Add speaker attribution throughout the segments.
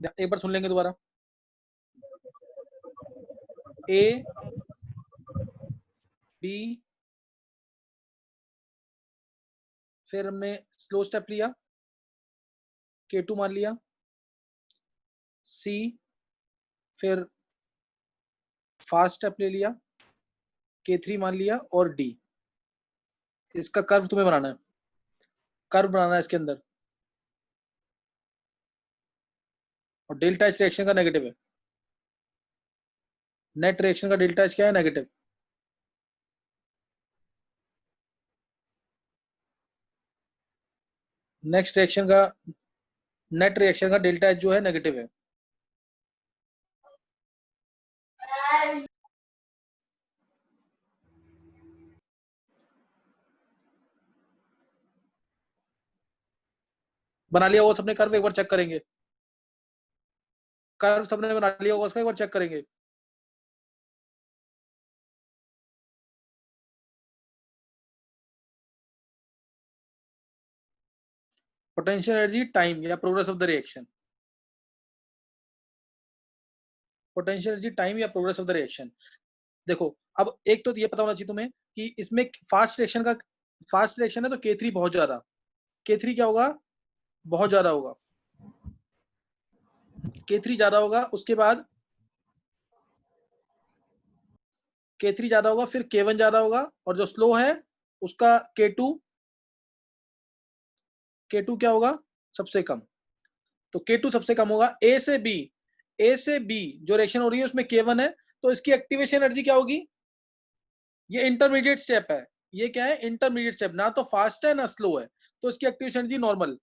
Speaker 1: एक बार सुन लेंगे दोबारा। ए बी, फिर हमने स्लो स्टेप लिया, K2 मान लिया, सी, फिर फास्ट स्टेप ले लिया, K3 मान लिया, और डी। इसका कर्व तुम्हें बनाना है, कर्व बनाना है इसके अंदर, और डेल्टा एच रिएक्शन का नेगेटिव है। नेट रिएक्शन का डेल्टा एच क्या है? नेगेटिव। नेक्स्ट रिएक्शन का नेट रिएक्शन का डेल्टा एच जो है नेगेटिव है। बना लिया होगा सबने कर्व? एक बार चेक करेंगे। कर्व सबने बना लिया होगा उसका? एक बार चेक करेंगे। पोटेंशियल एनर्जी, टाइम या progress of the reaction? Potential energy, time या प्रोग्रेस ऑफ द रिएक्शन। देखो, अब एक तो ये पता होना चाहिए तुम्हें कि इसमें फास्ट रिएक्शन है तो K3 बहुत ज्यादा, K3 क्या होगा? बहुत ज्यादा होगा, K3 ज्यादा होगा। उसके बाद K3 ज्यादा होगा, फिर K1 ज्यादा होगा, और जो स्लो है उसका K2 क्या होगा? सबसे कम। तो K2 सबसे कम होगा। ए से बी जो रिएक्शन हो रही है उसमें K1 है, तो इसकी एक्टिवेशन एनर्जी क्या होगी? ये इंटरमीडिएट स्टेप है, ये क्या है? इंटरमीडिएट स्टेप, ना तो फास्ट है ना स्लो है, तो इसकी एक्टिवेशन एनर्जी नॉर्मल।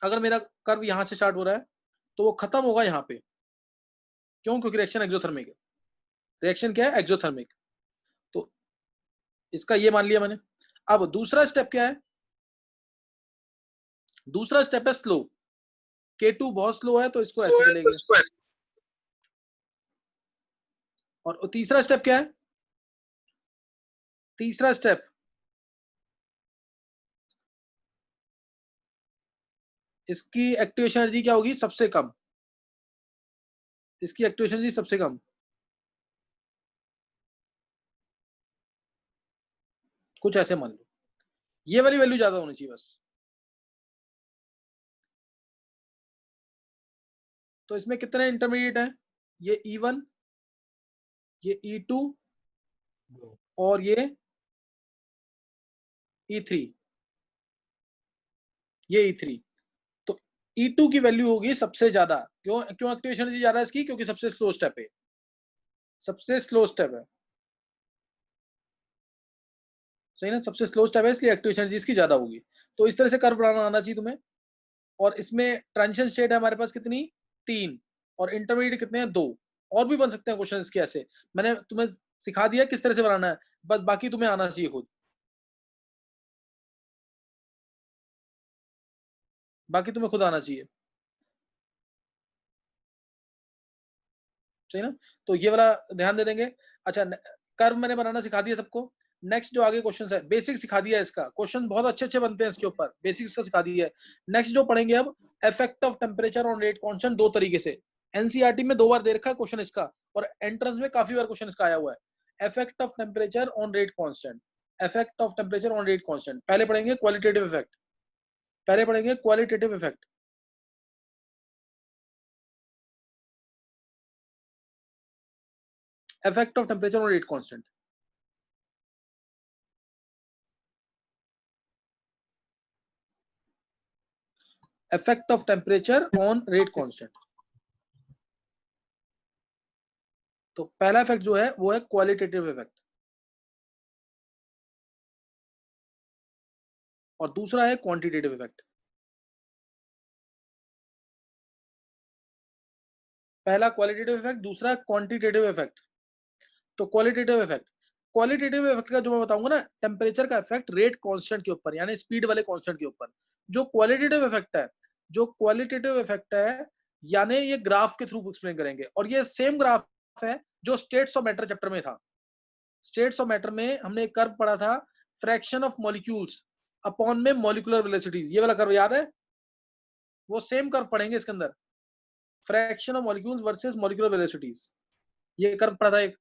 Speaker 1: अगर मेरा कर्व यहां से स्टार्ट हो रहा है तो वो खत्म होगा यहाँ पे। क्यों? क्योंकि रिएक्शन एक्सोथर्मिक है। रिएक्शन क्या है? एक्सोथर्मिक। तो इसका ये मान लिया मैंने। अब दूसरा स्टेप क्या है? दूसरा स्टेप है स्लो। K2 बहुत स्लो है तो इसको ऐसे चलेंगे। और तीसरा स्टेप क्या है? तीसरा स्टेप, इसकी एक्टिवेशन एनर्जी क्या होगी? सबसे कम। इसकी एक्टिवेशन एनर्जी सबसे कम। कुछ ऐसे मान लो, ये वाली वैल्यू ज्यादा होनी चाहिए बस। तो इसमें कितने इंटरमीडिएट हैं? ये E1, ये E2, और ये E3, ये E3। तो E2 की वैल्यू होगी सबसे ज्यादा। क्यों? क्यों एक्टिवेशन एनर्जी ज्यादा है इसकी? क्योंकि सबसे स्लो स्टेप है, सबसे स्लो स्टेप है। सही ना? सबसे स्लो स्टेप है, इसलिए एक्टिवेशन एनर्जी इसकी ज्यादा होगी। तो इस तरह से कर्व बनाना आना चाहिए तुम्हें। और इसमें ट्रांजिशन स्टेट है हमारे पास कितनी? 3। और इंटरमीडिएट कितने हैं? 2। और भी बन सकते हैं क्वेश्चन इसके ऐसे। मैंने तुम्हें सिखा दिया किस तरह से बनाना है, बस बाकी तुम्हें आना चाहिए खुद। बाकी तुम्हें खुद आना चाहिए। सही ना? तो ये वाला ध्यान दे देंगे। अच्छा, कर्व मैंने बनाना सिखा दिया सबको। नेक्स्ट जो आगे क्वेश्चन है, बेसिक सिखा दिया है इसका। क्वेश्चन बहुत अच्छे अच्छे बनते हैं इसके ऊपर, बेसिक्स का सिखा दिया है। नेक्स्ट जो पढ़ेंगे अब, effect of temperature on rate constant, दो तरीके से। एनसीईआरटी में 2 बार दे रखा है क्वेश्चन इसका, और एंट्रेंस में काफी बार क्वेश्चन इसका आया हुआ है। Effect of temperature on rate constant, effect of temperature on rate constant. पहले पढ़ेंगे क्वालिटेटिव इफेक्ट, पहले पढ़ेंगे qualitative effect. Effect of temperature on rate constant, effect of temperature on rate constant. तो पहला इफेक्ट जो है वो है क्वालिटेटिव इफेक्ट, और दूसरा है क्वांटिटेटिव इफेक्ट। पहला क्वालिटेटिव इफेक्ट, दूसरा क्वांटिटेटिव इफेक्ट। तो क्वालिटेटिव इफेक्ट का जो मैं बताऊंगा ना, टेम्परेचर का इफेक्ट रेट कांस्टेंट के ऊपर, यानी स्पीड वाले कांस्टेंट के ऊपर। जो क्वालिटेटिव इफेक्ट है, जो क्वालिटेटिव इफेक्ट है, यानी ये ग्राफ के थ्रू एक्सप्लेन करेंगे। और ये सेम ग्राफ है जो स्टेट्स ऑफ मैटर चैप्टर में था। स्टेट्स ऑफ मैटर में हमने एक कर्व पढ़ा था, फ्रैक्शन ऑफ मॉलिक्यूल्स अपॉन में मॉलिक्यूलर वेलोसिटीज, ये वाला कर्व याद है? वो सेम कर्व पढ़ेंगे इसके अंदर। Fraction of molecules versus molecular velocities, ये कर्व पढ़ा था एक,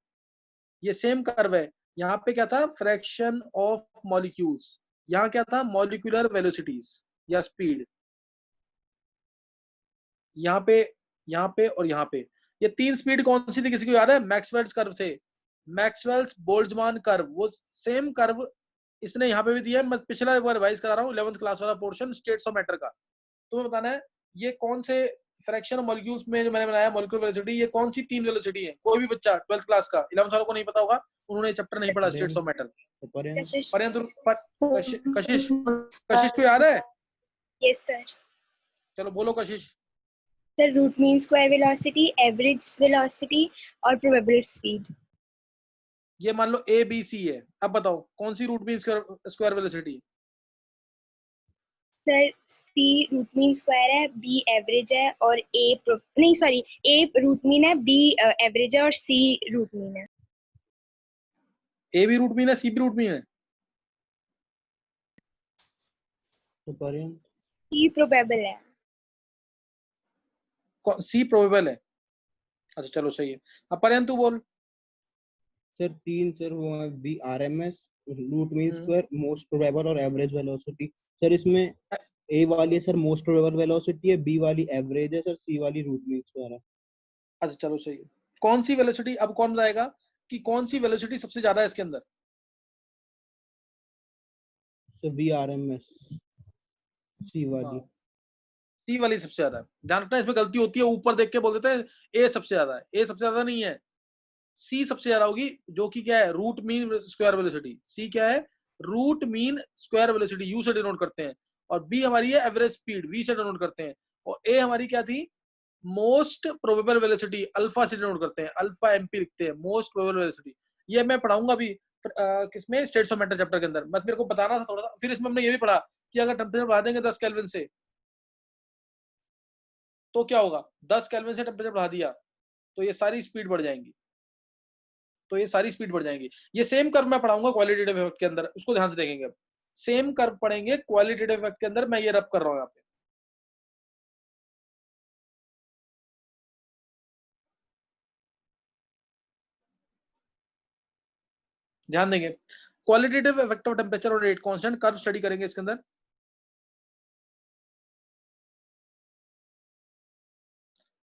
Speaker 1: ये सेम कर्व है। यहाँ पे क्या था, फ्रैक्शन ऑफ मॉलिक्यूल्स, यहाँ क्या था, मॉलिक्यूलर वेलोसिटीज या स्पीड। यहाँ पे और यहाँ पे ये तीन स्पीड कौन सी थी, किसी को याद है? मैक्सवेल्स कर्व थे, मैक्सवेल्स बोल्ट्जमान कर्व, वो सेम कर्व इसने यहाँ पे भी दिया है। मैं पिछला एक बार रिवाइज करा रहा हूँ, 11th क्लास वाला पोर्शन स्टेट्स ऑफ मैटर का। तुम्हें बताना है ये कौन से फ्रैक्शन ऑफ मॉलिक्यूल्स में जो मैंने बनाया मॉलिक्यूलर वेलोसिटी, ये कौन सी तीन वेलोसिटी है? कोई भी बच्चा 12th क्लास का, 11th वालों को नहीं पता होगा, उन्होंने चैप्टर नहीं पढ़ा स्टेट्स ऑफ मैटर। कशिश, कशिश को याद है?
Speaker 2: Yes sir.
Speaker 1: चलो बोलो Kashish.
Speaker 2: Sir root mean square velocity, average velocity और प्रोबेबल स्पीड।
Speaker 1: ये मान लो ए बी सी है, अब बताओ कौन सी root mean square velocity?
Speaker 2: Sir C root mean square है, बी एवरेज है और ए रूट मीन है, बी एवरेज है और सी रूट मीन है।
Speaker 1: ए भी रूट मीन है, सी भी रूट मीन है?
Speaker 2: सी प्रोबेबल है।
Speaker 1: सी प्रोबेबल है, अच्छा चलो सही है। अब पर्यंत तू बोल।
Speaker 3: सर तीन सर वो है, B RMS, root mean square, most probable और एवरेज वेलोसिटी। सर इसमें ए वाली सर मोस्ट प्रोबेबल वेलोसिटी है, बी वाली एवरेज है सर, सी वाली रूट मीन स्क्वायर है।
Speaker 1: अच्छा चलो सही है। कौन सी वेलोसिटी, अब कौन बताएगा कि कौन सी वेलोसिटी सबसे ज्यादा है इसके अंदर?
Speaker 3: सर बी आरएमएस, सी वाली।
Speaker 1: सी वाली सबसे ज्यादा है। ध्यान रखना इसमें गलती होती है, ऊपर देख के बोल देते हैं ए सबसे ज्यादा है, ए सबसे ज्यादा नहीं है, सी सबसे ज्यादा होगी, जो कि क्या है, root mean square velocity. C क्या है, root mean square velocity, U से डिनोट करते हैं, और बी हमारी है एवरेज स्पीड, वी से डिनोट करते हैं, और ए हमारी क्या थी, मोस्ट प्रोबेबल वेलोसिटी, अल्फा से डिनोट करते हैं, अल्फा एमपी लिखते हैं, मोस्ट प्रोबेबल वेलोसिटी। ये मैं पढ़ाऊंगा अभी किसमें, स्टेट्स ऑफ मैटर चैप्टर के अंदर, बस मेरे को बताना था थोड़ा सा। फिर इसमें हमने ये भी पढ़ा कि अगर टेम्परेचर बढ़ा देंगे 10 केल्विन से तो क्या होगा, 10 केल्विन से टेम्परेचर बढ़ा दिया तो ये सारी स्पीड बढ़ जाएंगी, तो ये सारी स्पीड बढ़ जाएंगी। ये सेम कर्व मैं पढ़ाऊंगा क्वालिटेटिव इफेक्ट के अंदर, उसको ध्यान से देखेंगे। अब सेम कर्व पढ़ेंगे क्वालिटेटिव इफेक्ट के अंदर, मैं ये रब कर रहा हूं यहाँ पे। ध्यान देंगे, क्वालिटेटिव इफेक्ट ऑफ टेम्परेचर और रेट कांस्टेंट कर्व स्टडी करेंगे इसके अंदर।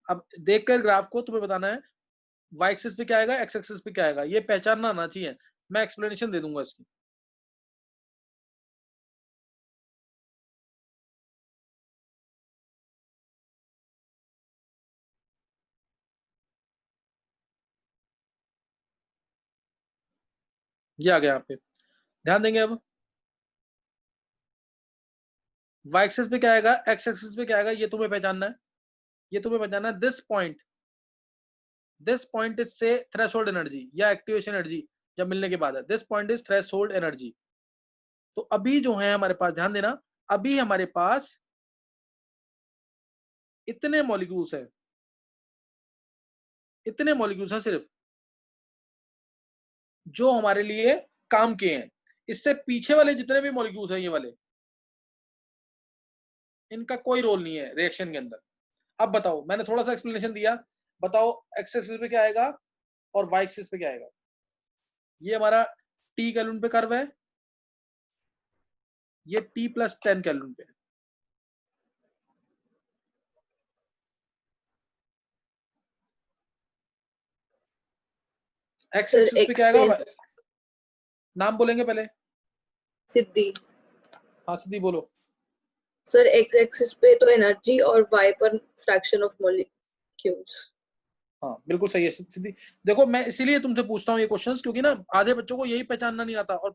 Speaker 1: अब देखकर ग्राफ को तुम्हें बताना है वाई एक्सिस पे क्या आएगा, एक्स एक्सिस पे क्या आएगा, ये पहचानना आना चाहिए। मैं एक्सप्लेनेशन दे दूंगा इसकी। ये आ गया यहाँ पे, ध्यान देंगे। अब वाई एक्सिस पे क्या आएगा, एक्स एक्सिस पे क्या आएगा, ये तुम्हें पहचानना है, ये तुम्हें पहचानना है। दिस पॉइंट इज से थ्रेशोल्ड एनर्जी या एक्टिवेशन एनर्जी जब मिलने के बाद है, this point is threshold energy. तो अभी जो है हमारे पास, ध्यान देना, अभी हमारे पास इतने मॉलिक्यूल्स हैं, इतने मॉलिक्यूल्स हैं सिर्फ जो हमारे लिए काम के हैं। इससे पीछे वाले जितने भी मॉलिक्यूल्स हैं, ये वाले, इनका कोई रोल नहीं है रिएक्शन के अंदर। अब बताओ, मैंने थोड़ा सा एक्सप्लेनेशन दिया, बताओ एक्स एक्सिस पे क्या आएगा और वाई एक्सिस पे क्या आएगा। ये हमारा टी केल्विन पे कर्व है, ये टी प्लस 10 केल्विन पे। एक्स एक्सिस पे क्या आएगा, नाम बोलेंगे पहले।
Speaker 4: सिद्धि।
Speaker 1: हाँ सिद्धि बोलो।
Speaker 4: सर एक्स एक्सिस पे तो एनर्जी और वाई पर फ्रैक्शन ऑफ मॉलिक्यूल्स।
Speaker 1: हाँ बिल्कुल सही है सिद्धि। देखो मैं इसीलिए तुमसे पूछता हूँ ये क्वेश्चंस, क्योंकि ना आधे बच्चों को यही पहचानना नहीं आता और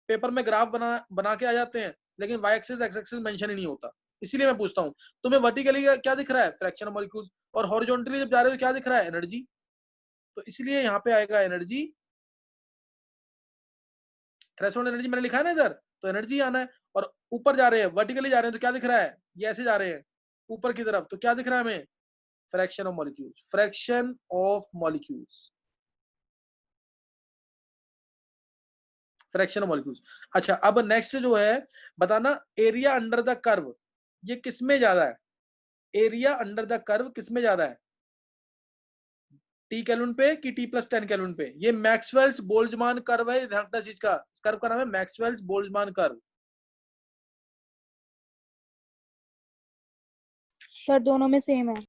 Speaker 1: पेपर में ग्राफ बना के आ जाते हैं, लेकिन Y axis X axis mention ही नहीं होता। इसीलिए मैं पूछता हूँ, तुम्हें वर्टिकली क्या दिख रहा है, फ्रैक्शन ऑफ मॉलिक्यूल्स, और हॉरिजॉन्टली जब जा रहे हो तो क्या दिख रहा है, एनर्जी। तो इसलिए यहाँ पे आएगा एनर्जी, थ्रेशोल्ड एनर्जी मैंने लिखा है ना इधर, तो एनर्जी आना है। और ऊपर जा रहे हैं, वर्टिकली जा रहे हैं तो क्या दिख रहा है, ये ऐसे जा रहे हैं ऊपर की तरफ, तो क्या दिख रहा है हमें, fraction of molecules, fraction of molecules, fraction of molecules. अच्छा अब नेक्स्ट जो है बताना, एरिया अंडर द कर्व ये किस में ज्यादा है, एरिया अंडर द कर्व किस में ज्यादा है, T केल्विन पे कि T + 10 केल्विन पे? ये मैक्सवेल्स बोल्ट्जमान कर्व है, ध्यान रखना चीज का। इस कर्व का नाम है मैक्सवेल्स बोल्ट्जमान कर्व।
Speaker 5: सर दोनों में सेम है।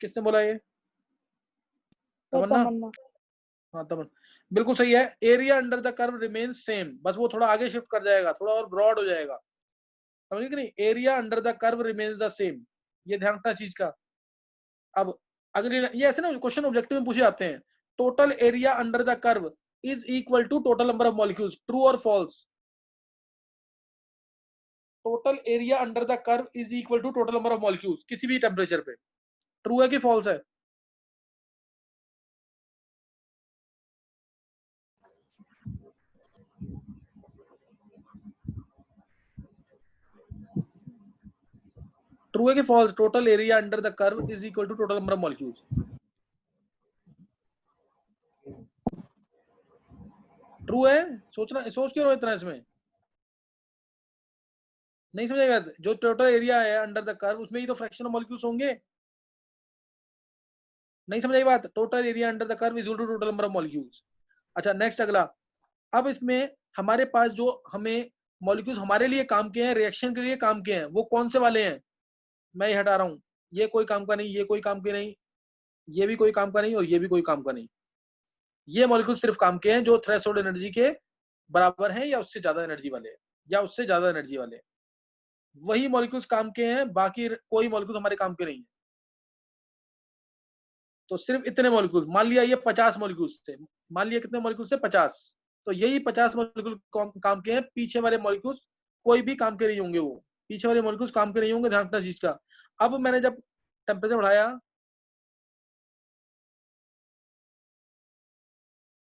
Speaker 1: किसने बोला ये?
Speaker 5: तो
Speaker 1: तमन्ना?
Speaker 5: तमन्ना।
Speaker 1: हाँ तमन्ना, बिल्कुल सही है। Area under the curve remains same, बस वो थोड़ा आगे शिफ्ट कर जाएगा, थोड़ा और ब्रॉड हो जाएगा, समझे कि नहीं? Area under the curve remains the same, ये ध्यान रखना चीज का। अब अगली, ये ऐसे ना क्वेश्चन ऑब्जेक्टिव में पूछे जाते हैं। Total area under the curve is equal to total number of molecules, true और false? Total area under the curve is equal to total number of molecules किसी भी टेम्परेचर पे, ट्रू है कि फॉल्स है? ट्रू है कि false? Total area under the curve is equal to total number of molecules. True है? सोच क्यों रहे हो इतना इसमें? नहीं समझ बात? जो टोटल एरिया है अंडर द कर्व, उसमें ही तो फ्रैक्शन ऑफ मॉलिक्यूल्स होंगे। नहीं समझ बात? Total area under the curve is equal to total number of molecules. अच्छा नेक्स्ट अगला। अब इसमें हमारे पास जो हमें मॉलिक्यूल्स हमारे लिए काम किए हैं, रिएक्शन के लिए काम किए हैं, वो कौन से वाले हैं? मैं ये हटा रहा हूं, ये कोई काम का नहीं, ये कोई काम के नहीं, ये भी कोई काम का नहीं, और ये भी कोई काम का नहीं। ये मॉलिक्यूल सिर्फ काम के हैं जो थ्रेशोल्ड एनर्जी के बराबर हैं या उससे ज्यादा एनर्जी वाले हैं, या उससे ज्यादा एनर्जी वाले हैं, वही मॉलिक्यूल्स काम के हैं, बाकी कोई मॉलिक्यूल हमारे काम के नहीं है। तो सिर्फ इतने मॉलिक्यूल, मान लिया ये 50 मॉलिक्यूल्स थे, मान लिया कितने मॉलिक्यूल्स थे? 50। तो यही 50 मॉलिक्यूल काम के हैं, पीछे वाले मॉलिक्यूल्स कोई भी काम के नहीं होंगे, वो पीछे वाले मॉलिक्यूल्स काम के नहीं होंगे, ध्यान रखना चीज का। अब मैंने जब टेम्परेचर बढ़ाया,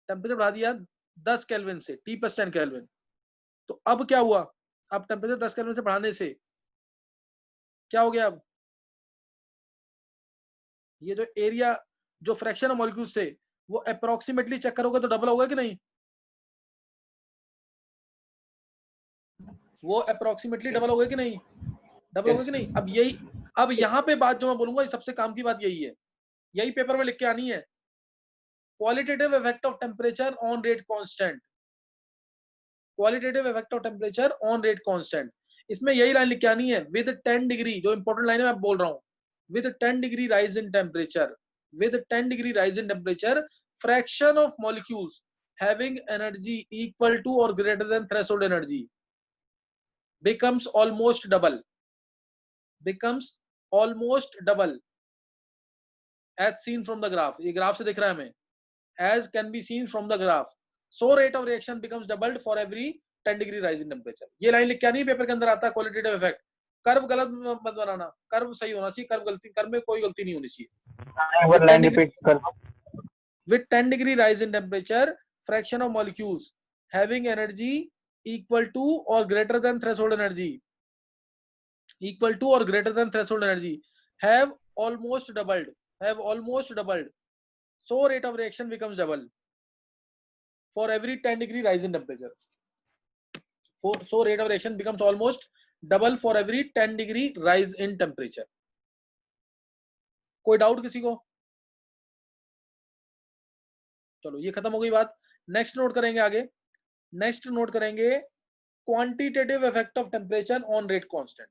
Speaker 1: टेम्परेचर बढ़ा दिया 10 केल्विन से T + 10 केल्विन, तो अब क्या हुआ? अब टेम्परेचर 10 केल्विन से बढ़ाने से क्या हो गया? अब ये जो एरिया, जो फ्रैक्शन ऑफ मॉलिक्यूल्स थे, वो अप्रोक्सीमेटली चेक करोगे तो डबल होगा कि नहीं? वो अप्रोक्सीमेटली डबल होगा कि नहीं? डबल होगा कि नहीं? अब यही, अब यहाँ पे बात जो मैं बोलूंगा, सबसे काम की बात यही है, यही पेपर में लिख के आनी है। Qualitative effect of temperature on rate constant, qualitative effect of temperature on rate constant, इसमें यही लाइन लिख के आनी है। विद 10 डिग्री, जो इंपॉर्टेंट लाइन है मैं बोल रहा हूँ, with 10 degree rise in temperature, with 10 degree rise in temperature, fraction of molecules having energy equal to or greater than threshold energy becomes almost double, becomes almost double as seen from the graph। ये graph से दिख रहा है हमें, as can be seen from the graph, so rate of reaction becomes doubled for every 10 degree rise in temperature। ये line लिख के नहीं पेपर के अंदर आता है, क्वालिटेटिव इफेक्ट। कर्व गलत मत बनाना, कर्व सही होना चाहिए, कर्व में कोई गलती नहीं होनी चाहिए।
Speaker 6: लाइन रिपीट कर दो।
Speaker 1: With 10 degree rise in temperature, fraction of molecules having energy equal to or greater than threshold energy, equal to or greater than threshold energy, have almost doubled, have almost doubled, so rate of reaction becomes double for every 10 degree rise in temperature, so rate of reaction becomes almost double for every 10 degree rise in temperature। कोई doubt किसी को? चलो ये खत्म हो गई बात। Next note करेंगे आगे, नेक्स्ट नोट करेंगे quantitative effect of temperature on rate constant.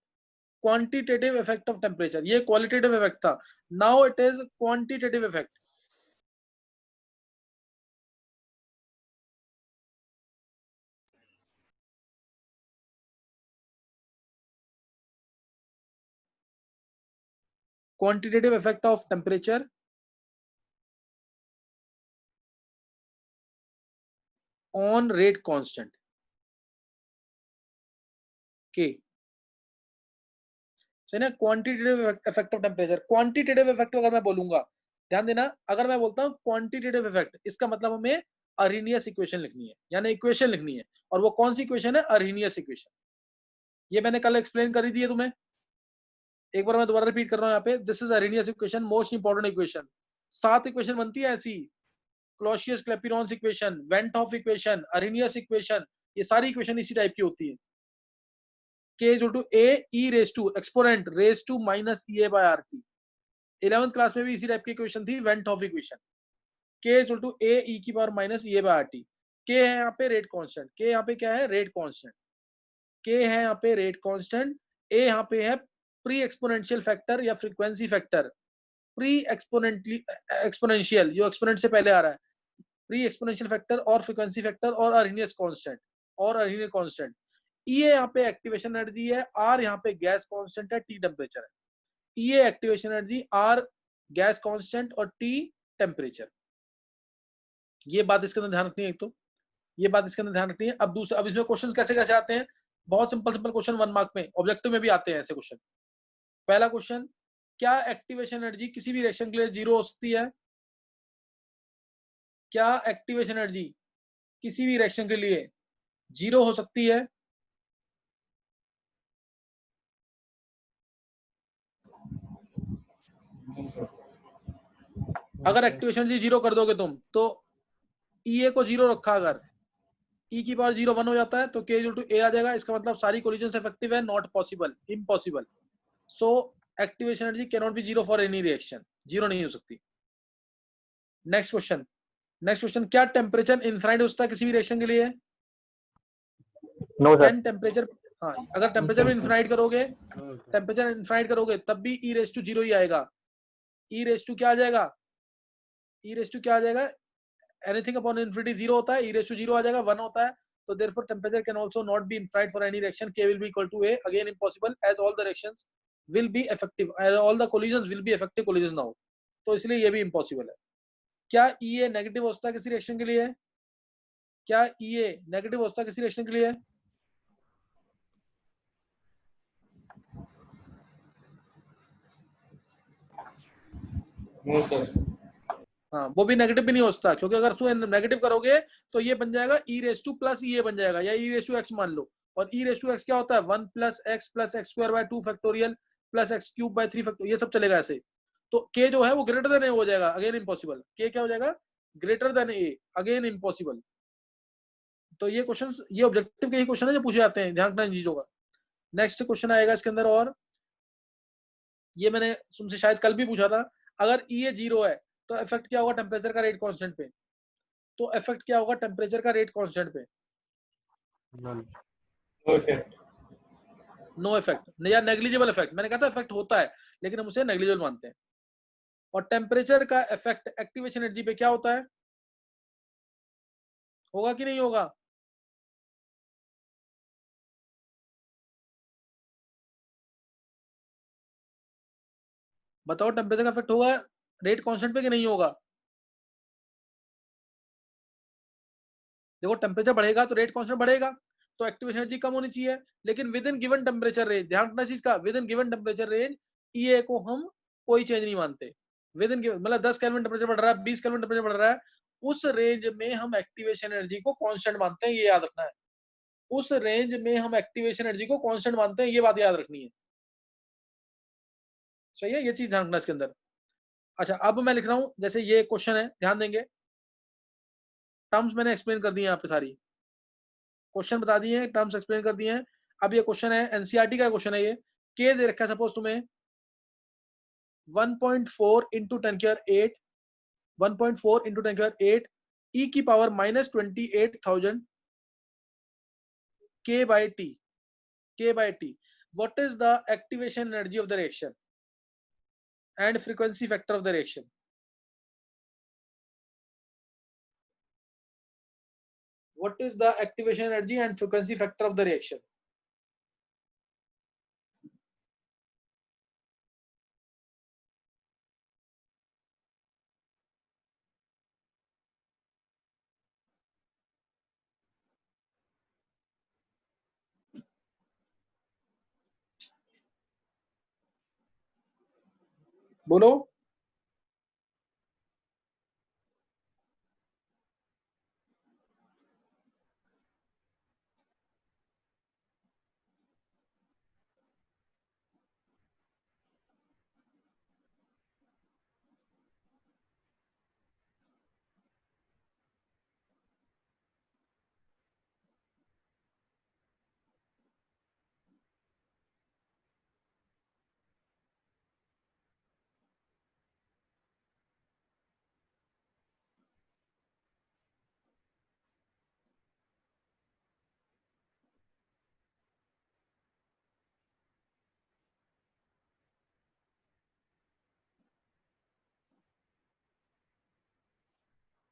Speaker 1: Quantitative effect of temperature, ये क्वालिटेटिव इफेक्ट था, now it is quantitative effect. quantitative effect of temperature on rate constant के, सही ना? Quantitative effect of temperature, quantitative effect अगर मैं बोलूंगा, ध्यान देना, अगर मैं बोलता हूं क्वांटिटेटिव इफेक्ट, इसका मतलब हमें अर्हेनियस इक्वेशन लिखनी है, यानी इक्वेशन लिखनी है। और वो कौन सी इक्वेशन है? अर्हेनियस इक्वेशन। ये मैंने कल एक्सप्लेन करी थी तुम्हें, एक बार मैं दोबारा रिपीट कर रहा हूं यहाँ पे। This is Arrhenius equation, most important equation. 7 equation बनती है ऐसी, Clausius Clapeyron's equation, van't Hoff equation, Arrhenius equation, ये सारी इक्वेशन इसी टाइप की होती है। K = A e raised to exponent raised to minus EA by RT, 11th class में भी इसी टाइप की इक्वेशन थी, van't Hoff equation, k equal to A E की power minus A by R T. K है यहाँ पे rate constant, के यहाँ पे क्या है, रेट कांस्टेंट, के है यहाँ पे रेट कांस्टेंट, ए यहाँ पे है प्री एक्सपोनेंशियल फैक्टर या फ्रीक्वेंसी फैक्टर, प्री एक्सपोनेंशियल जो एक्सपोनेंट से पहले आ रहा है, प्री एक्सपोनेंशियल फैक्टर और फ्रीक्वेंसी फैक्टर और अर्नियस कांस्टेंट और अर्नियस कांस्टेंट। ई यहाँ पे एक्टिवेशन एनर्जी है, आर यहाँ पे गैस कांस्टेंट है, टी टेम्परेचर है। E activation energy, R gas constant और टी टेम्परेचर। ये बात इसके अंदर ध्यान रखनी है। एक तो ये बात इसके अंदर ध्यान रखनी है। अब दूसरा, अब इसमें क्वेश्चन कैसे कैसे आते हैं, बहुत सिंपल सिंपल क्वेश्चन 1 मार्क में, ऑब्जेक्टिव में भी आते हैं ऐसे क्वेश्चन। पहला क्वेश्चन, क्या एक्टिवेशन एनर्जी किसी भी रिएक्शन के लिए जीरो हो सकती है? क्या एक्टिवेशन एनर्जी किसी भी रिएक्शन के लिए जीरो हो सकती है? अगर एक्टिवेशन एनर्जी जीरो कर दोगे तुम तो ई को जीरो रखा, अगर ई की पावर 0 1 हो जाता है तो k इक्वल टू ए आ जाएगा। इसका मतलब सारी कोलिजन इफेक्टिव है, not possible, impossible. So activation energy can not be zero for any reaction, zero नहीं हो सकती। नेक्स्ट क्वेश्चन, नेक्स्ट क्वेश्चन, क्या टेम्परेचर इनफाइनाइट हो सकता है किसी भी रिएक्शन के लिए?
Speaker 6: No sir.
Speaker 1: टेम्परेचर, हाँ, अगर टेम्परेचर भी इनफाइनाइट करोगे, टेम्परेचर इनफाइनाइट करोगे तब भी ई रेस टू जीरो ही आएगा। ई रेस टू क्या आ जाएगा, ई रेस टू क्या आ जाएगा, एनीथिंग अपॉन इनफिनिटी जीरो होता है, ई रेस टू जीरो आ जाएगा, 1 होता है। तो therefore temperature can also not be infinite for any reaction, k will be equal to a, again impossible as all the reactions will be effective, all the collisions will be effective collisions now, तो इसलिए ये भी impossible है। क्या EA negative हो सकता है किसी रिएक्शन के लिए? क्या EA नेगेटिव हो सकता है किसी रिएक्शन के लिए?
Speaker 6: No sir.
Speaker 1: हाँ, वो भी नेगेटिव भी नहीं हो सकता, क्योंकि अगर उसको नेगेटिव करोगे तो ये बन जाएगा ई रेस टू प्लस ई बन जाएगा, या ई रेस टू एक्स मान लो। और ई रेस टू एक्स क्या होता है, 1 plus x square by 2 factorial plus x cube by 3 factorial, ये सब चलेगा ऐसे। तो के जो है वो ग्रेटर देन ए हो जाएगा, अगेन इम्पॉसिबल। के क्या हो जाएगा, ग्रेटर देन ए, अगेन इम्पॉसिबल। तो ये क्वेश्चन, ये ऑब्जेक्टिव के ही क्वेश्चन है जो पूछे जाते हैं, ध्यान रखना इन चीजों का। नेक्स्ट क्वेश्चन आएगा इसके अंदर, और ये मैंने तुमसे शायद कल भी पूछा था, अगर ई ए जीरो है तो इफेक्ट क्या होगा टेम्परेचर का रेट कांस्टेंट पे? तो इफेक्ट क्या होगा टेम्परेचर का रेट कांस्टेंट पे?
Speaker 6: No effect.
Speaker 1: नो इफेक्ट या नेग्लिजिबल इफेक्ट। मैंने कहा था इफेक्ट होता है, लेकिन हम उसे नेग्लिजिबल मानते हैं। और टेम्परेचर का इफेक्ट एक्टिवेशन एनर्जी पे क्या होता है, होगा कि नहीं होगा? बताओ, टेम्परेचर का इफेक्ट होगा रेट कांस्टेंट पे कि नहीं होगा? देखो, टेम्परेचर बढ़ेगा तो रेट कांस्टेंट बढ़ेगा, तो एक्टिवेशन एनर्जी कम होनी चाहिए, लेकिन within given temperature range, ध्यान रखना चीज का, within given temperature range E को हम कोई चेंज नहीं मानते। विद इन मतलब 10 केल्विन टेम्परेचर बढ़ रहा है, 20 केल्विन टेम्परेचर बढ़ रहा है, उस रेंज में हम एक्टिवेशन एनर्जी को कांस्टेंट मानते हैं, ये याद रखना है। उस रेंज में हम एक्टिवेशन एनर्जी को कांस्टेंट मानते हैं, ये बात याद रखनी है। सही है, ये चीज ध्यान रखना इसके अंदर। अच्छा, अब मैं लिख रहा हूं, जैसे ये क्वेश्चन है, ध्यान देंगे, टर्म्स मैंने एक्सप्लेन कर दी है यहाँ पे सारी, क्वेश्चन बता दिए हैं, टर्म्स एक्सप्लेन कर दिए हैं। अब ये क्वेश्चन है, एनसीईआरटी का क्वेश्चन है ये। के दे रखा है सपोज तुम्हें 1.4 इंटू 10⁸, 1.4 इंटू 10⁸ ई की power -28,000 k by t, k by t। what is the activation energy of the reaction and frequency factor of the reaction? what is the activation energy and frequency factor of the reaction? बोलो।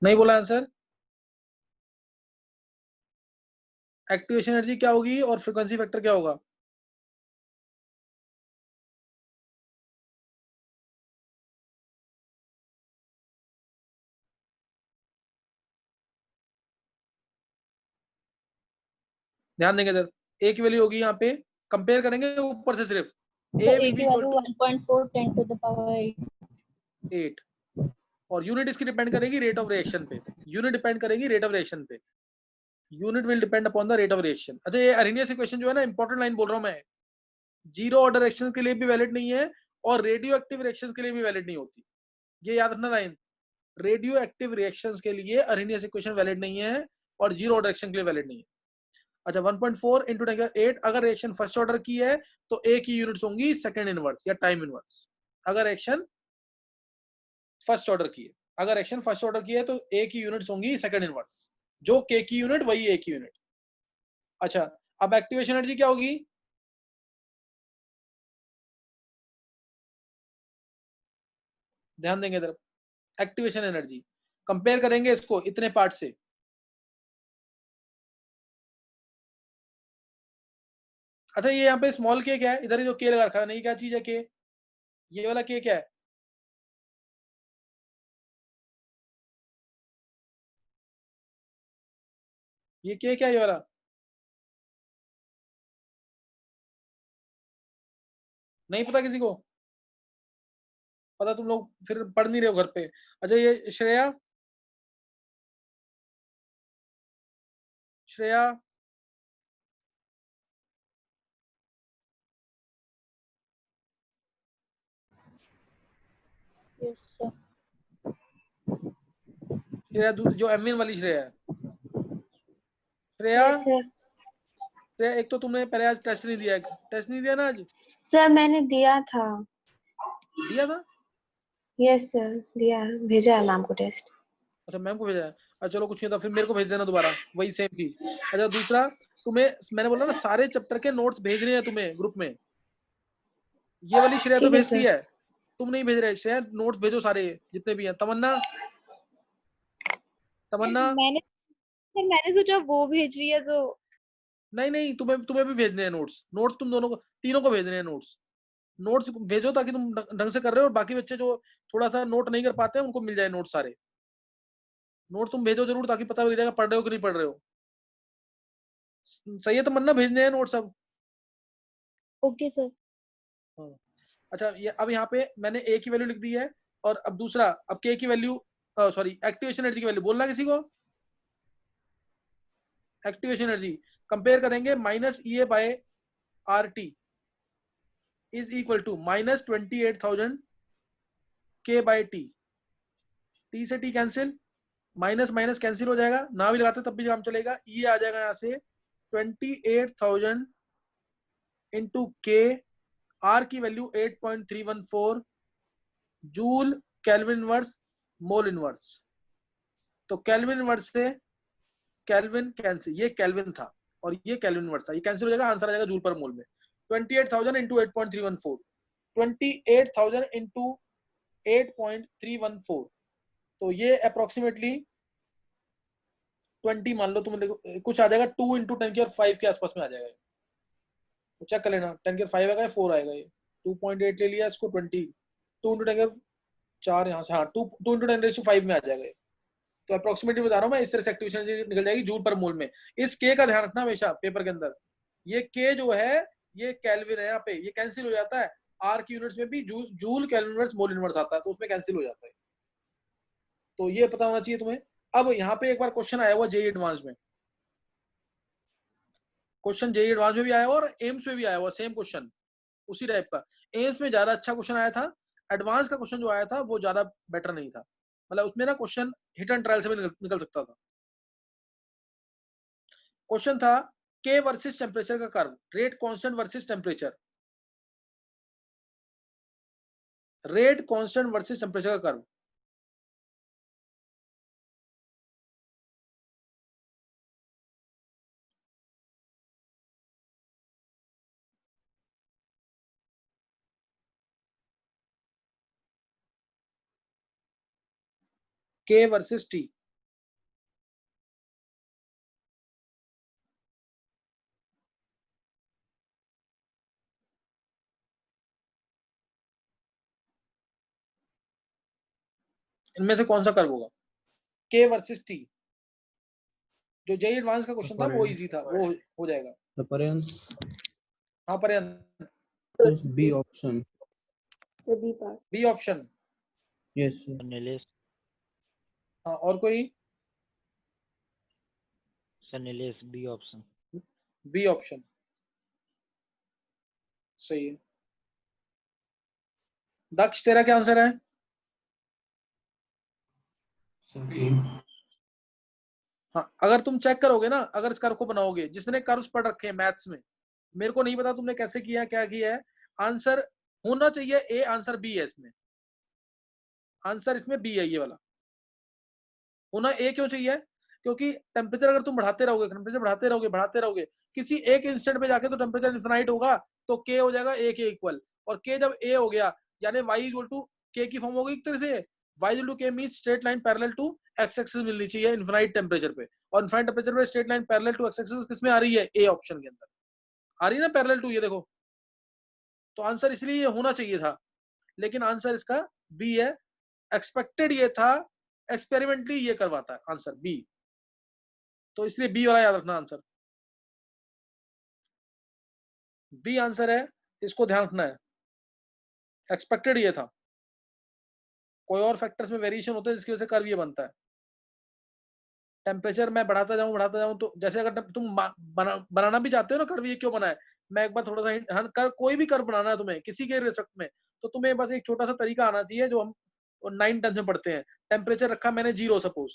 Speaker 1: नहीं बोला answer. Activation energy क्या होगी और frequency factor क्या होगा? ध्यान देंगे इधर, ए की वैल्यू होगी यहाँ पे, कंपेयर करेंगे ऊपर से सिर्फ A will be equal to
Speaker 7: 1.4 10 to the power
Speaker 1: 8 और यूनिट इसकी डिपेंड करेगी रेट ऑफ रिएक्शन पे, यूनिट डिपेंड करेगी रेट ऑफ रिएक्शन पे, unit will depend upon the rate of reaction. अच्छा ये अरेनियस इक्वेशन जो है ना, इंपॉर्टेंट लाइन बोल रहा हूँ मैं, जीरो ऑर्डर रिएक्शन के लिए भी वैलिड नहीं है और रेडियो एक्टिव रिएक्शन के लिए भी वैलिड नहीं होती, ये याद रखना लाइन। रेडियो एक्टिव रिएक्शंस के लिए अरेनियस इक्वेशन वैलिड नहीं है और जीरो ऑर्डर रिएक्शन के लिए वैलिड नहीं है। अच्छा 1.4 इंटू 10⁸, अगर रिएक्शन फर्स्ट ऑर्डर की है तो ए की यूनिट्स होंगी सेकंड इनवर्स या टाइम इनवर्स। अगर रिएक्शन फर्स्ट ऑर्डर की है, अगर रिएक्शन फर्स्ट ऑर्डर की है तो ए की यूनिट्स होंगी सेकंड इनवर्स, जो के की यूनिट वही ए की यूनिट। अच्छा अब एक्टिवेशन एनर्जी क्या होगी? ध्यान देंगे इधर, एक्टिवेशन एनर्जी कंपेयर करेंगे इसको इतने पार्ट से। अच्छा ये यहाँ पे स्मॉल के क्या है, इधर जो के लगा रखा है नहीं, क्या चीज है के, ये वाला के क्या है? ये के क्या है ये वाला? नहीं पता किसी को? पता तुम लोग फिर पढ़ नहीं रहे हो घर पे। अच्छा ये श्रेया, श्रेया
Speaker 7: Yes, sir.
Speaker 1: श्रेया जो एमइन वाली श्रेया है, श्रेया
Speaker 7: Yes, sir.
Speaker 1: श्रेया एक तो तुमने पहले आज टेस्ट नहीं दिया, टेस्ट नहीं दिया ना आज?
Speaker 7: सर मैंने दिया था।
Speaker 1: दिया था?
Speaker 7: यस सर, दिया, भेजा है मैम को टेस्ट।
Speaker 1: अच्छा मैम को भेजा है, अच्छा चलो कुछ नहीं था, फिर मेरे को भेज देना दोबारा वही सेम चीज। अच्छा दूसरा, तुम्हें मैंने बोला ना सारे चैप्टर के नोट्स भेजने हैं तुम्हें ग्रुप में, ये वाली श्रेया तो
Speaker 7: ठीक है
Speaker 1: भेजती
Speaker 7: सर।
Speaker 1: है, तुम नहीं भेज रहे। श्रेया नोट्स भेजो सारे जितने भी हैं। तमन्ना, तमन्ना
Speaker 5: मैंने सोचा वो भेज रही है तो
Speaker 1: नहीं नहीं, तुम्हें तुम्हें भी भेजने हैं नोट्स, नोट्स तुम दोनों को, तीनों को भेजने हैं नोट्स। नोट्स भेजो ताकि तुम ढंग से कर रहे हो और बाकी बच्चे जो थोड़ा सा नोट नहीं कर पाते हैं उनको मिल जाए नोट्स सारे। नोट्स तुम भेजो जरूर ताकि पता लग जाएगा पढ़ रहे हो कि नहीं पढ़ रहे हो। सही है तमन्ना, भेजने हैं नोट्स अब?
Speaker 5: Okay sir.
Speaker 1: हाँ। अच्छा ये अब यहाँ पे मैंने ए की वैल्यू लिख दी है और अब दूसरा, अब के की वैल्यू, सॉरी एक्टिवेशन एनर्जी की वैल्यू बोलना किसी को। एक्टिवेशन एनर्जी कंपेयर करेंगे, minus E A by R T is equal to minus 28,000 K by T. T से T cancel, minus minus cancel हो जाएगा, ना भी लगाते तब भी काम चलेगा। ये आ जाएगा यहाँ से 28,000 इंटू के, आर की value 8.314 joule kelvin inverse mole inverse. तो केल्विन इनवर्स से केल्विन कैंसिल, ये केल्विन था और ये केल्विन इनवर्स था, ये कैंसिल हो जाएगा, आंसर आ जाएगा जूल पर मोल में। 28,000 इंटू 8.314, 28,000 इंटू 8.314, तो ये अप्रोक्सीमेटली 20 मान लो तुम, कुछ आ जाएगा 2 इंटू 10⁵ के आसपास में आ जाएगा। तो चेक कर लेना 10⁵ आएगा या 4 आएगा। ये 2.8 ले लिया इसको, 20 2 इंटू 10⁴ यहाँ से, हाँ 2 इंटू 10⁵ में आ जाएगा। तो अप्रोक्सीमेटली बता रहा हूँ मैं, इस तरह से एक्टिवेशन निकल जाएगी जूल पर मोल में। इस के का ध्यान रखना हमेशा पेपर के अंदर, ये के जो है ये केल्विन है, यहाँ पे ये कैंसिल हो जाता है। आर की यूनिट्स में भी joule kelvin inverse mole inverse आता है, तो उसमें कैंसिल हो जाता है, तो ये पता होना चाहिए तुम्हें। अब यहाँ पे एक बार क्वेश्चन आया हुआ जेईई एडवांस में, क्वेश्चन जेईई एडवांस में भी आया हुआ और एम्स में भी आया हुआ सेम क्वेश्चन उसी टाइप का। एम्स में ज्यादा अच्छा क्वेश्चन आया था, एडवांस का क्वेश्चन जो आया था वो ज्यादा बेटर नहीं था, मतलब उसमें ना क्वेश्चन हिट एंड ट्रायल से भी निकल सकता था। क्वेश्चन था के वर्सेस टेम्परेचर का curve, rate constant versus temperature, rate constant versus temperature का कर्व। के वर्सेस टी, इनमें से कौन सा कर्व होगा? के वर्सेस टी, जो जेई एडवांस का क्वेश्चन था वो इजी था, वो हो जाएगा। हाँ पर्यंत,
Speaker 3: B option.
Speaker 4: B part.
Speaker 1: B option,
Speaker 3: yes sir.
Speaker 8: Nilesh
Speaker 1: हाँ और कोई?
Speaker 8: Sir, Nilesh B option.
Speaker 1: B option सही है। दक्ष तेरा क्या आंसर है? हाँ अगर तुम चेक करोगे ना, अगर इस कर्व को बनाओगे, जिसने कर्व्स पढ़ रखे हैं मैथ्स में, मेरे को नहीं पता तुमने कैसे किया है क्या किया है, आंसर होना चाहिए ए, आंसर बी है इसमें, आंसर इसमें बी है, ये वाला होना ए क्यों चाहिए? क्योंकि टेम्परेचर अगर तुम बढ़ाते रहोगे, टेम्परेचर बढ़ाते रहोगे, किसी एक इंस्टेंट पे जाके तो टेम्परेचर इन्फिनाइट होगा, तो के हो जाएगा ए के इक्वल, और के जब ए हो गया यानी y इक्वल टू के की फॉर्म होगी एक तरह से, y equal to K means straight line parallel to X axis मिलनी चाहिए इन्फिनाइट टेम्परेचर पे, और इन्फिनाइट टेम्परेचर पे straight line parallel to X axis किसमें आ रही है? ए ऑप्शन के अंदर आ रही है ना पैरेलल टू, ये देखो, तो आंसर इसलिए ये होना चाहिए था, लेकिन आंसर इसका बी है। एक्सपेक्टेड ये था, एक्सपेरिमेंटली ये करवाता है आंसर बी, तो इसलिए बी वाला याद रखना आंसर, बी आंसर है, इसको ध्यान रखना है। एक्सपेक्टेड ये था, कोई और फैक्टर्स में वेरिएशन होते हैं जिसकी वजह से कर्व ये बनता है। टेम्परेचर मैं बढ़ाता जाऊं तो जैसे अगर तुम बनाना भी चाहते हो ना कर्व, ये क्यों बना है, मैं एक बार थोड़ा सा कर, कोई भी कर्व बनाना है तुम्हें किसी के रिस्पेक्ट में, तो तुम्हें बस एक छोटा सा तरीका आना चाहिए जो हम 9 10 में पढ़ते हैं। टेम्परेचर रखा मैंने 0, सपोज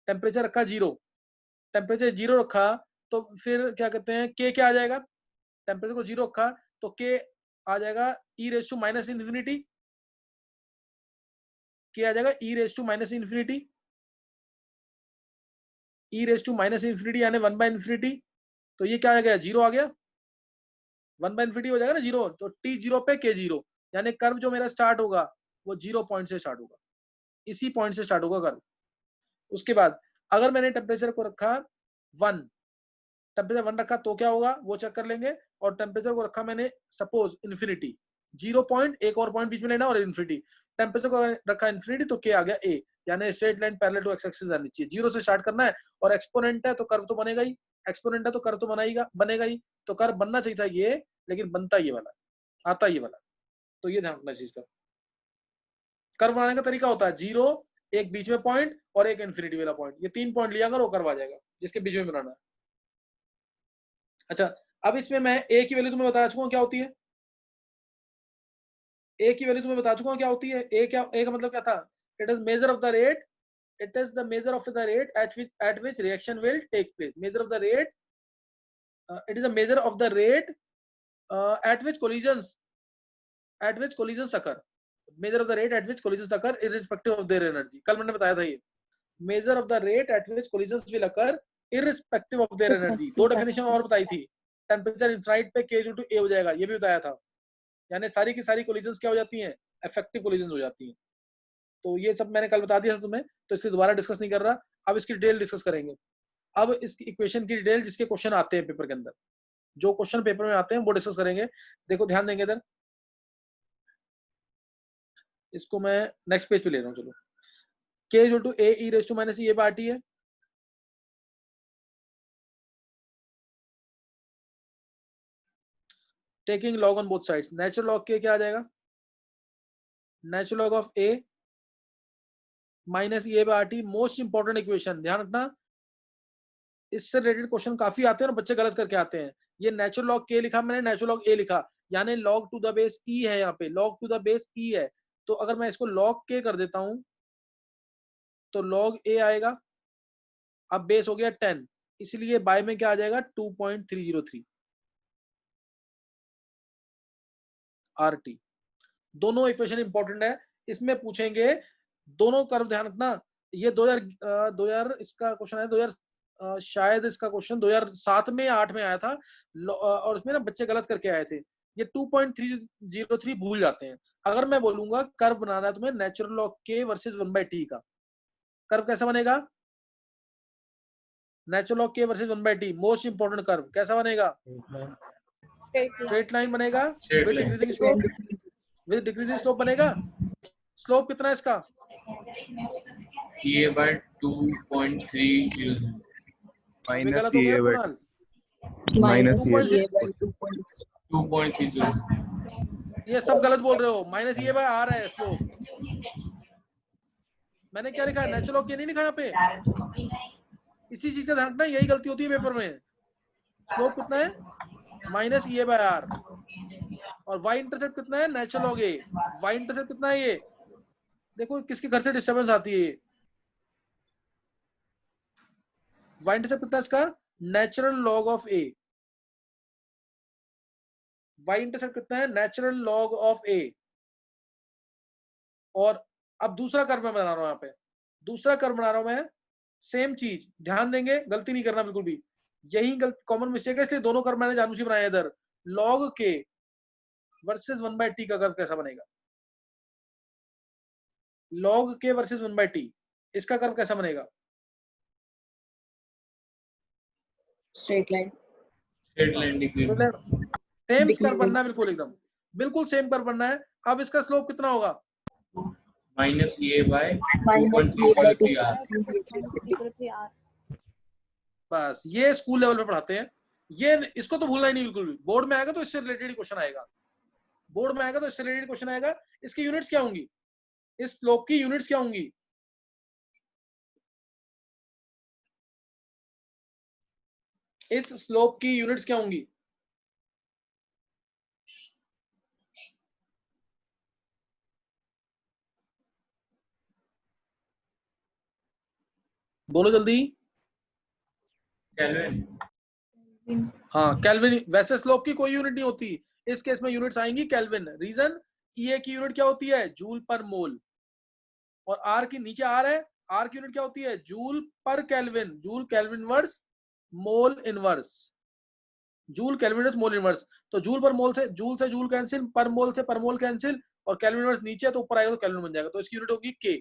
Speaker 1: टेम्परेचर रखा 0, टेम्परेचर 0 रखा, तो फिर क्या कहते हैं के क्या आ जाएगा? टेम्परेचर को 0 रखा तो के आ जाएगा E raise to minus infinity, K आ जाएगा E raise to minus infinity, E raise to minus infinity यानी 1 बाय इन्फिनिटी, तो ये क्या आ गया? 0 आ गया, 1 बाय इन्फिनिटी हो जाएगा ना 0, तो टी 0 पे के 0, यानी कर्व जो मेरा स्टार्ट होगा वो 0 पॉइंट से स्टार्ट होगा, इसी पॉइंट से स्टार्ट होगा कर्व। उसके बाद अगर मैंने टेम्परेचर को रखा 1, टेम्परेचर 1 रखा तो क्या होगा वो चेक कर लेंगे, और टेम्परेचर को रखा मैंने सपोज इन्फिनिटी, 0 पॉइंट एक और पॉइंट बीच में लेना और इन्फिनिटी, टेम्परेचर को रखा इन्फिनिटी तो के आ गया ए, यानी straight line parallel to X axis आनी चाहिए, 0 से स्टार्ट करना है, और एक्सपोनेंट है तो कर्व तो बनेगा ही, एक्सपोनेंट है तो कर्व तो बनेगा ही, तो कर्व बनना चाहिए था ये, लेकिन बनता ये वाला, आता ये वाला, तो ये ध्यान रखना चीज का। कर्व बनाने का तरीका होता है 0, एक बीच में पॉइंट और एक इन्फिनिटी वाला पॉइंट, ये 3 पॉइंट लिया अगर वो कर्व आ जाएगा जिसके बीच में बनाना है। अच्छा अब इसमें मैं ए की वैल्यू तुम्हें बता चुका हूं क्या होती है, ए की वैल्यू तुम्हें बता चुका हूं क्या होती है। ए क्या, ए का मतलब क्या था? It is measure of the rate, it is the measure of the rate at which reaction will take place, measure of the rate, it is a measure of the rate at which collisions occur, measure of the rate at which collisions occur irrespective of their energy, कल मैंने बताया था ये, measure of the rate at which collisions will occur irrespective of their energy। दो definition और बताई थी, temperature infinite पे k = a हो जाएगा, ये भी बताया था, यानी सारी की सारी कोलिजंस क्या हो जाती हैं? इफेक्टिव कोलिजंस हो जाती हैं, तो ये सब मैंने कल बता दिया था तुम्हें, तो इसलिए दोबारा डिस्कस नहीं कर रहा, अब इसकी डिटेल डिस्कस करेंगे। अब इस इक्वेशन की डिटेल जिसके क्वेश्चन आते हैं पेपर के अंदर, जो क्वेश्चन पेपर में आते हैं वो डिस्कस करेंगे। देखो ध्यान देंगे इधर, इसको मैं नेक्स्ट पेज पे ले रहा हूँ, चलो k = a e raised to minus e by t है, taking log on both sides, natural log के क्या आ जाएगा? Natural log of a minus e by t, most important equation, ध्यान रखना, इससे रिलेटेड क्वेश्चन काफी आते हैं और बच्चे गलत करके आते हैं। ये नेचुरल लॉग के लिखा मैंने, नेचुरल लॉग ए लिखा, यानी log to the base e है, यहाँ पे log to the base e है, तो अगर मैं इसको log k कर देता हूं तो log a आएगा, अब बेस हो गया 10, इसलिए बाय में क्या आ जाएगा? 2.303 RT। दोनों इक्वेशन इंपॉर्टेंट है, इसमें पूछेंगे दोनों कर्व, ध्यान रखना, ये 2000 इसका क्वेश्चन है, 2000 शायद इसका क्वेश्चन 2007 में या 8 में आया था, और उसमें ना बच्चे गलत करके आए थे, ये 2.303 भूल जाते हैं। अगर मैं बोलूंगा कर्व बनाना है तुम्हें नेचुरल लॉग के वर्सेस 1/t का, कर्व कैसा बनेगा? नेचुरल लॉग के versus 1/t, most important curve कैसा बनेगा? स्ट्रेट लाइन बनेगा with decreasing slope, with decreasing slope बनेगा। स्लोप कितना है इसका?
Speaker 6: EA by 2.300.
Speaker 1: इसमें गलत हो
Speaker 9: माइनस
Speaker 1: गया
Speaker 9: EA by
Speaker 1: Kunal,
Speaker 4: minus
Speaker 9: EA
Speaker 4: 2.3 by 2.
Speaker 6: 2.30.
Speaker 1: ये सब गलत बोल रहे हो। माइनस ये बाय आर है स्लोप। मैंने क्या लिखा है, नेचुरल लॉग ये नहीं लिखा यहाँ पे। इसी चीज का ध्यान रखना, यही गलती होती है पेपर में। स्लोप कितना है, माइनस ए बाय आर, और वाई इंटरसेप्ट कितना है, नेचुरल लॉग ए। वाई इंटरसेप्ट कितना है, ये देखो किसके घर से डिस्टर्बेंस आती है। ये वाई इंटरसेप्ट कितना है इसका, natural log of A. Y intercept कितना है, नेचुरल लॉग ऑफ ए। और अब दूसरा कर्व मैं बना रहा हूं, यहाँ पे दूसरा कर्व बना रहा हूं मैं, सेम चीज, ध्यान देंगे, गलती नहीं करना बिल्कुल भी। यही कॉमन मिस्टेक है, इसलिए दोनों कर्व मैंने जानबूझ के बनाया इधर। लॉग के वर्सेस 1/t का कर्व कैसा बनेगा, लॉग के वर्सेस 1/t, इसका कर्व कैसा बनेगा।
Speaker 4: Straight line.
Speaker 6: Straight line decrease.
Speaker 1: Same curve बनना है, बिल्कुल एकदम बिल्कुल सेम कर्व बनना है। अब इसका स्लोप कितना होगा,
Speaker 6: Minus EA by
Speaker 4: Minus EA by
Speaker 6: 2.3R.
Speaker 1: बस ये स्कूल लेवल पे पढ़ाते हैं। ये इसको तो भूलना ही नहीं बिल्कुल भी। बोर्ड में आएगा तो इससे रिलेटेड क्वेश्चन आएगा, बोर्ड में आएगा तो इससे रिलेटेड क्वेश्चन आएगा। इसकी यूनिट्स क्या होंगी, इस स्लोप की यूनिट्स क्या होंगी, इस स्लोप की यूनिट्स क्या होंगी। बोलो जल्दी।
Speaker 6: Kelvin.
Speaker 1: हाँ केल्विन। वैसे स्लोप की कोई यूनिट नहीं होती, इस केस में यूनिट्स आएंगी केल्विन। रीजन, ईए की यूनिट क्या होती है, जूल पर मोल। और आर की नीचे आर है, आर की यूनिट क्या होती है, जूल पर kelvin. Joule kelvin inverse mole inverse, joule kelvin inverse mole inverse. तो जूल पर मोल से जूल कैंसिल, पर मोल से पर मोल कैंसिल, और केल्विन इनवर्स नीचे है तो ऊपर आएगा तो केल्विन बन जाएगा। तो इसकी यूनिट होगी के।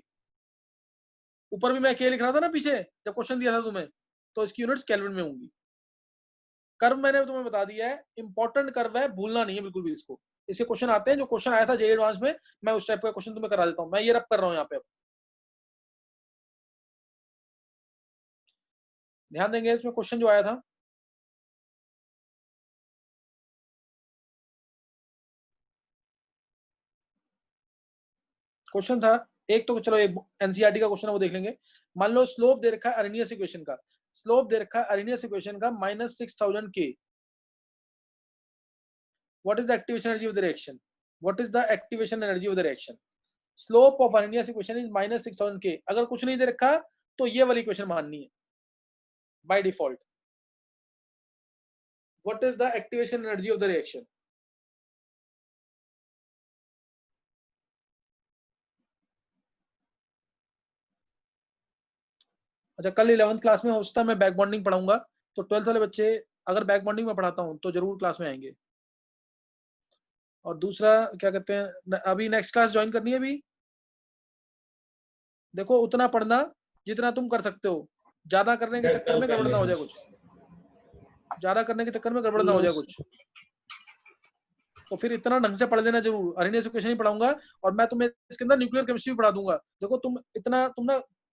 Speaker 1: ऊपर भी मैं के लिख रहा था ना पीछे जब क्वेश्चन दिया था तुम्हें, तो इसकी यूनिट्स केल्विन में होंगी। कर्व मैंने तुम्हें बता दिया है, इंपॉर्टेंट कर्व है, भूलना नहीं है बिल्कुल भी इसको। इसके क्वेश्चन आते हैं, जो क्वेश्चन आया था जेईई एडवांस में, मैं उस टाइप का क्वेश्चन तुम्हें करा देता हूं। मैं ये रब कर रहा हूं यहाँ पे। अब ध्यान देंगे, इसमें क्वेश्चन जो आया था, क्वेश्चन था एक, तो चलो एक एनसीईआरटी का क्वेश्चन है वो देख लेंगे। मान लो स्लोप दे रखा है अरेनियस इक्वेशन का, स्लोप दे रखा है अरेनियस इक्वेशन का -6000 के। What is the activation energy of the reaction, what is the activation energy of the reaction. Slope of Arrhenius equation is -6000 के। अगर कुछ नहीं दे रखा तो ये वाली इक्वेशन माननी है by default. What is the activation energy of the reaction. अच्छा, कल 11th क्लास में होता मैं बैक बॉन्डिंग पढ़ाऊंगा, तो 12th वाले बच्चे अगर बैक बॉन्डिंग में पढ़ाता हूं तो जरूर क्लास में आएंगे। और दूसरा क्या कहते हैं, अभी नेक्स्ट क्लास ज्वाइन करनी है। अभी देखो उतना पढ़ना जितना तुम कर सकते हो, ज्यादा करने के चक्कर में गड़बड़ ना हो जाए कुछ, ज्यादा करने के चक्कर में गड़बड़ ना हो जाए कुछ। तो फिर इतना ढंग से पढ़ लेना जरूर। अरेनियस इक्वेशन ही पढ़ाऊंगा, और मैं तुम्हें इसके अंदर न्यूक्लियर केमिस्ट्री भी पढ़ा दूंगा। देखो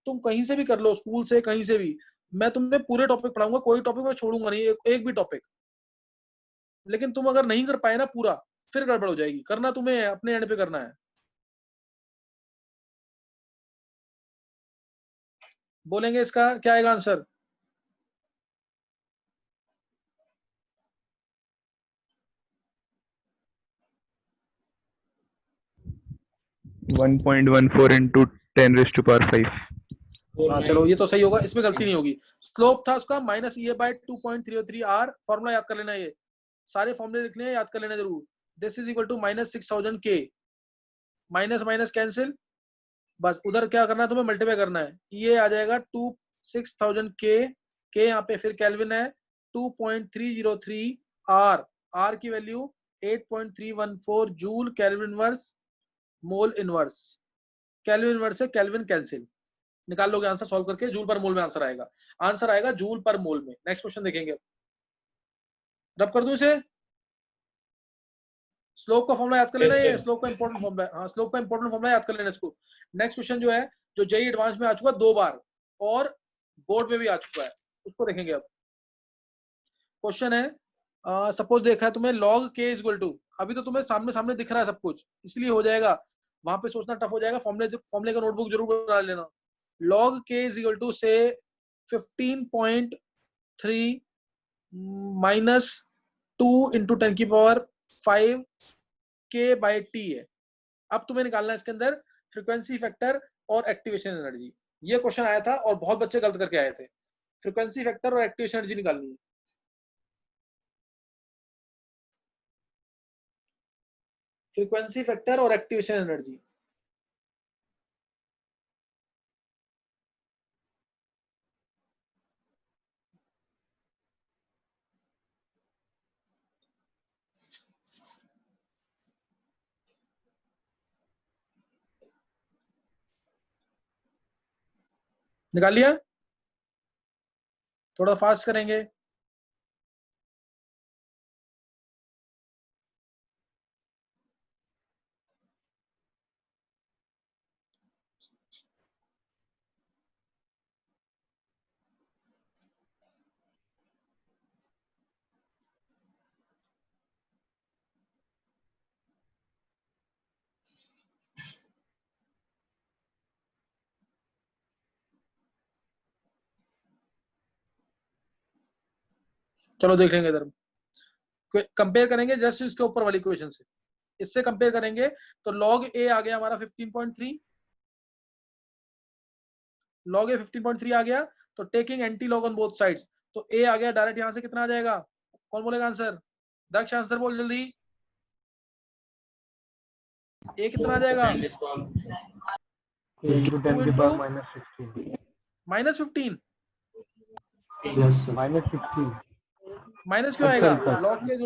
Speaker 1: तुम कहीं से भी कर लो, स्कूल से कहीं से भी, मैं तुम्हें पूरे टॉपिक पढ़ाऊंगा, कोई टॉपिक मैं छोड़ूंगा नहीं, एक भी टॉपिक। लेकिन तुम अगर नहीं कर पाए ना पूरा, फिर गड़बड़ हो जाएगी। करना तुम्हें अपने एंड पे करना है। बोलेंगे इसका क्या आएगा आंसर,
Speaker 9: 1.14 into 10⁵.
Speaker 1: हाँ चलो ये तो सही होगा, इसमें गलती नहीं होगी। स्लोप था उसका -EA/2.303R। फॉर्मूला याद कर लेना, ये सारे फॉर्मूले लिखने हैं, याद कर लेना जरूर। दिस इज इक्वल टू -6000 के, माइनस माइनस कैंसिल, बस उधर क्या करना है तुम्हें, मल्टीप्लाई करना है। ये आ जाएगा 6000 के यहाँ पे फिर केल्विन है 2.303 आर की value 8.314 joule kelvin inverse mole inverse. Kelvin inverse से केल्विन कैंसिल, निकाल लोगे आंसर सॉल्व करके। जूल पर मोल में आंसर आएगा, आंसर आएगा जूल पर मोल में। नेक्स्ट क्वेश्चन देखेंगे, रब कर दूं इसे। स्लोप का फॉर्मूला याद कर लेना,
Speaker 6: Yes,
Speaker 1: ये
Speaker 6: sir.
Speaker 1: स्लोप का इंपॉर्टेंट फॉर्मूला है। हाँ, स्लोप का इंपॉर्टेंट फॉर्मूला याद कर लेना इसको। नेक्स्ट क्वेश्चन जो है, जो जेई एडवांस में आ चुका 2 बार और बोर्ड में भी आ चुका है, उसको देखेंगे अब। क्वेश्चन है, सपोज देखा है तुम्हें log k is equal to, अभी तो तुम्हें सामने सामने दिख रहा है सब कुछ, इसलिए हो जाएगा, वहां पे सोचना टफ हो जाएगा। फॉर्मूले का नोटबुक जरूर बना लेना। log k is equal to से 15.3 माइनस 2 इंटू 10 की पावर 5 k बाई t है। अब तुम्हें निकालना है इसके अंदर फ्रीक्वेंसी फैक्टर और एक्टिवेशन एनर्जी। ये क्वेश्चन आया था और बहुत बच्चे गलत करके आए थे। फ्रीक्वेंसी फैक्टर और एक्टिवेशन एनर्जी निकालनी है। फ्रीक्वेंसी फैक्टर और एक्टिवेशन एनर्जी, निकाल लिया? थोड़ा फास्ट करेंगे। चलो देख लेंगे इधर, कंपेयर करेंगे जस्ट इसके ऊपर वाली क्वेश्चन से, इससे कंपेयर करेंगे। तो log a आ गया हमारा 15.3, log a 15.3 आ गया। तो taking anti log on both sides, तो a आ गया डायरेक्ट, यहां से कितना आ जाएगा? कौन बोलेगा आंसर? दक्ष आंसर बोल जल्दी। a कितना आ जाएगा?
Speaker 6: And it's all.
Speaker 8: into 10 की
Speaker 1: into
Speaker 8: power -16
Speaker 1: माइनस 15,
Speaker 8: -16
Speaker 1: माइनस क्यों
Speaker 8: अच्छा,
Speaker 1: आएगा?
Speaker 8: अच्छा।
Speaker 1: log के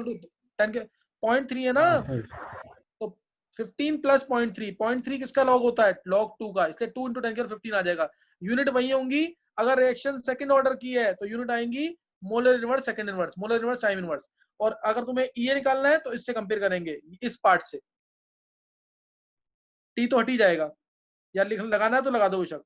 Speaker 1: 10 के 0.3 है ना, तो 15 प्लस 0.3, 0.3 किसका लॉग होता है? log 2 का, इसलिए 2 इंटू 10 के 15 आ जाएगा। यूनिट वही होंगी। अगर रिएक्शन सेकंड ऑर्डर की है तो यूनिट आएंगी molar inverse, second inverse, molar inverse, time inverse. और अगर तुम्हें ये निकालना है तो इससे कंपेयर करेंगे, इस पार्ट से। टी तो हट ही जाएगा, या लिख लगाना है तो लगा दो बेशक।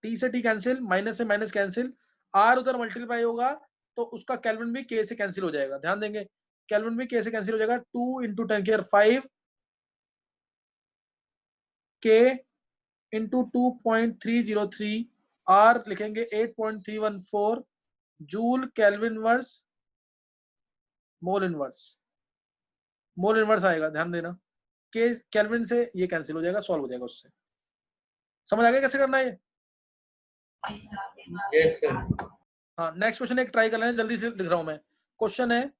Speaker 1: टी से टी कैंसिल, माइनस से माइनस कैंसिल, आर उधर मल्टीप्लाई होगा तो उसका केल्विन भी के से कैंसिल हो जाएगा। ध्यान देंगे, केल्विन भी के से कैंसिल हो जाएगा। 2 इंटू 10 की 5 के इंटू 2.303, आर लिखेंगे 8.314 joule kelvin inverse mole inverse, mole inverse आएगा। ध्यान देना, के केल्विन से ये कैंसिल हो जाएगा, सॉल्व हो जाएगा उससे। समझ आ गया कैसे करना है ये?
Speaker 6: Yes, sir.
Speaker 1: हाँ, नेक्स्ट क्वेश्चन एक ट्राई कर लेना, जल्दी से लिख रहा हूं मैं। क्वेश्चन है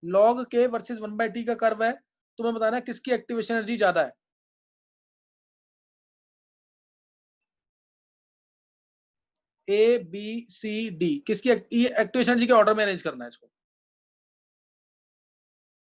Speaker 1: log k वर्सेस 1/t का कर्व है, तुम्हें बताना है किसकी एक्टिवेशन एनर्जी ज्यादा है। ए बी सी डी, किसकी एक्टिवेशन एनर्जी के ऑर्डर में अरेंज करना है इसको।